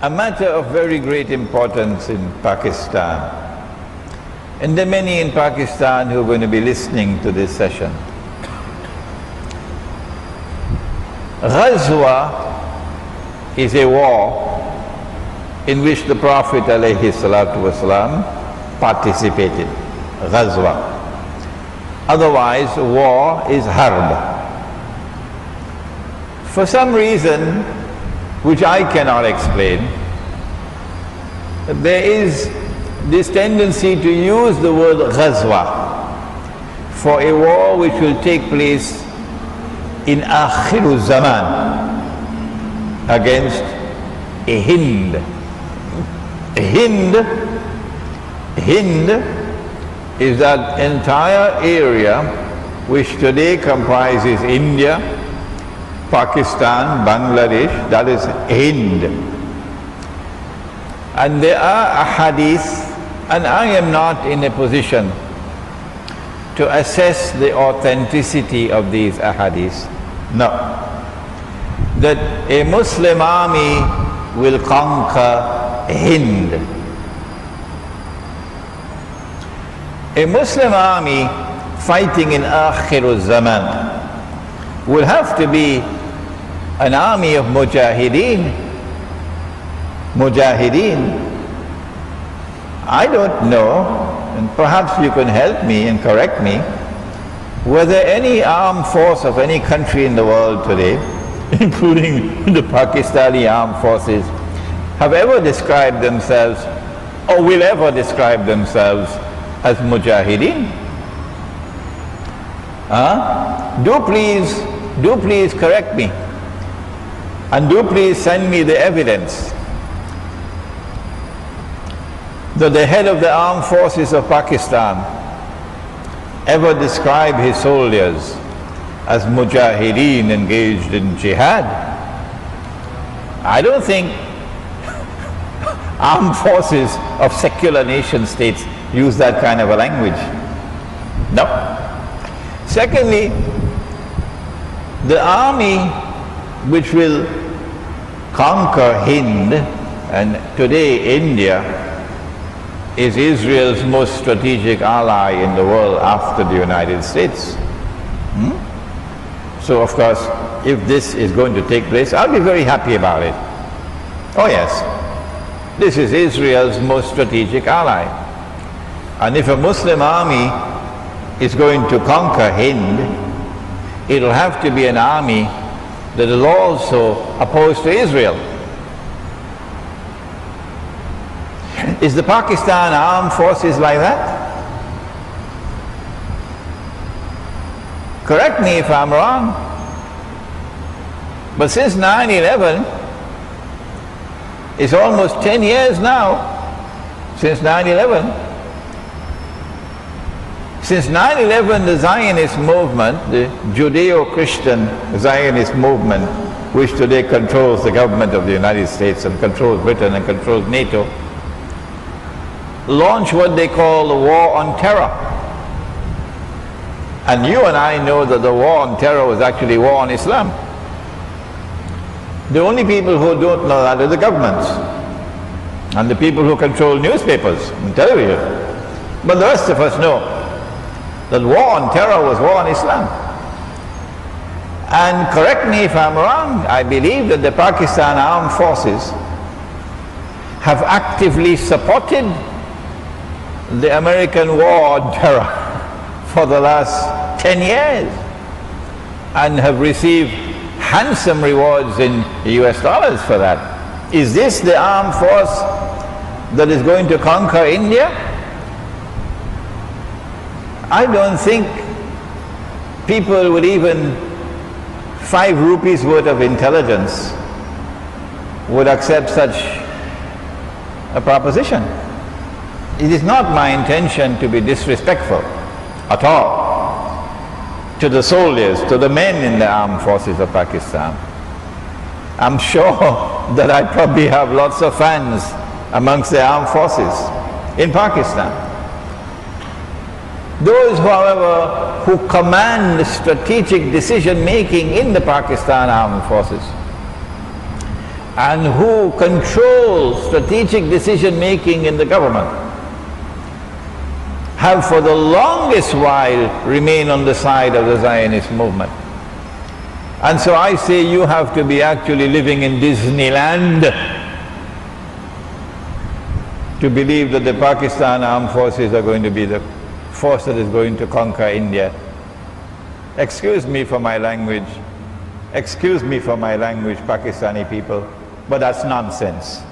a matter of very great importance in Pakistan. And there are many in Pakistan who are going to be listening to this session. Ghazwa is a war in which the Prophet ﷺ participated. Ghazwa. Otherwise, war is harb. For some reason which I cannot explain, there is this tendency to use the word Ghazwa for a war which will take place in Akhiru Zaman against a Hind. Hind is that entire area which today comprises India, Pakistan, Bangladesh, that is Hind. And there are ahadith, and I am not in a position to assess the authenticity of these ahadith. No. That a Muslim army will conquer Hind. A Muslim army fighting in Akhirul Zaman will have to be an army of mujahideen. I don't know, and perhaps you can help me and correct me, whether any armed force of any country in the world today, including the Pakistani armed forces, have ever described themselves or will ever describe themselves as mujahideen. Do please correct me, and do please send me the evidence that the head of the armed forces of Pakistan ever described his soldiers as mujahideen engaged in jihad. I don't think armed forces of secular nation states use that kind of a language. No. Secondly, the army which will conquer Hind, and today India is Israel's most strategic ally in the world after the United States. So of course, if this is going to take place, I'll be very happy about it. Oh yes, this is Israel's most strategic ally. And if a Muslim army is going to conquer Hind, it'll have to be an army that is also opposed to Israel. Is the Pakistan armed forces like that? Correct me if I'm wrong. But since 9/11, it's almost 10 years now since 9/11. Since 9/11, the Zionist movement, the Judeo-Christian Zionist movement, which today controls the government of the United States and controls Britain and controls NATO, launched what they call the War on Terror. And you and I know that the War on Terror was actually war on Islam. The only people who don't know that are the governments and the people who control newspapers and television. But the rest of us know that war on terror was war on Islam. And correct me if I'm wrong, I believe that the Pakistan armed forces have actively supported the American war on terror for the last 10 years and have received handsome rewards in US dollars for that. Is this the armed force that is going to conquer India? I don't think people with even 5 rupees worth of intelligence would accept such a proposition. It is not my intention to be disrespectful at all to the soldiers, to the men in the armed forces of Pakistan. I'm sure that I probably have lots of fans amongst the armed forces in Pakistan. Those, however, who command strategic decision making in the Pakistan armed forces and who control strategic decision-making in the government have for the longest while remained on the side of the Zionist movement. And so I say you have to be actually living in Disneyland to believe that the Pakistan armed forces are going to be the force that is going to conquer India. Excuse me for my language, Pakistani people, but that's nonsense.